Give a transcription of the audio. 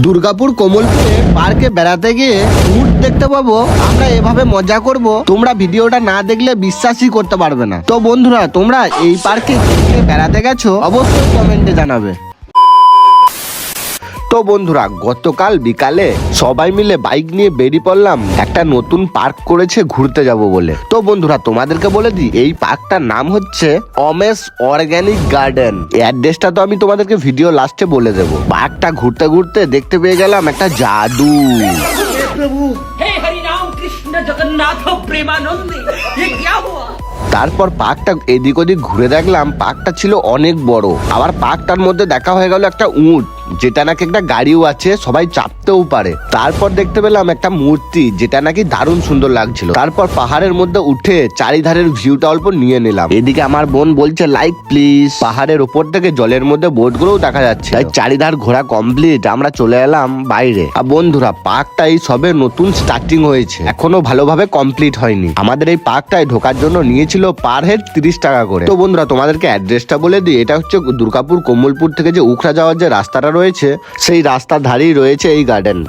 দুর্গাপুর কমলপুরে পার্কে বেড়াতে গিয়ে উট দেখতে পাবো, আমরা এভাবে মজা করব, তোমরা ভিডিওটা না দেখলে বিশ্বাসই করতে পারবে না। তো বন্ধুরা, তোমরা এই পার্কে বেড়াতে গেছো অবশ্যই কমেন্টে জানাবে। তো বন্ধুরা, গতকাল বিকালে সবাই মিলে বাইক নিয়ে বেরিয়ে পড়লাম, একটা নতুন পার্ক করেছে ঘুরতে যাব বলে। তো বন্ধুরা, তোমাদেরকে বলে দিই, এই পার্কটার নাম হচ্ছে অমেশ অর্গানিক গার্ডেন। অ্যাড্রেসটা তো আমি তোমাদেরকে ভিডিও লাস্টে বলে দেবো। পার্কটা ঘুরতে ঘুরতে দেখতে পেয়ে গেলাম একটা জাদু। हे हरि राम कृष्ण जगन्नाथ प्रेमानंदे, ये क्या हुआ? তারপর পার্কটা এদিক ওদিক ঘুরে দেখলাম, পার্কটা ছিল অনেক বড়। আবার পার্কটার মধ্যে দেখা হয়ে গেল একটা উট, যেটা নাকি একটা গাড়িও আছে, সবাই চাপতেও পারে। তারপর দেখতে পেলাম একটা মূর্তি, যেটা নাকি দারুণ সুন্দর লাগছিল। তারপর পাহাড়ের মধ্যে উঠে চারিধারের ভিউটা অল্প নিয়ে নিলাম। এদিকে আমার বোন বলছে লাইক প্লিজ। পাহাড়ের উপর থেকে জলের মধ্যে বোটগুলোও দেখা যাচ্ছে। তাই চারিধার ঘোরা কমপ্লিট, আমরা চলে এলাম বাইরে। আর বন্ধুরা, পার্কটা এই সবে নতুন স্টার্টিং হয়েছে, এখনো ভালোভাবে কমপ্লিট হয়নি। আমাদের এই পার্কটায় ঢোকার জন্য নিয়েছিল পার হেড 30 টাকা করে। তো বন্ধুরা, তোমাদেরকে অ্যাড্রেসটা বলে দিই, এটা হচ্ছে দুর্গাপুর কমলপুর থেকে যে উখড়া যাওয়ার যে রাস্তাটা রয়েছে, সেই রাস্তার ধারেই রয়েছে এই গার্ডেন।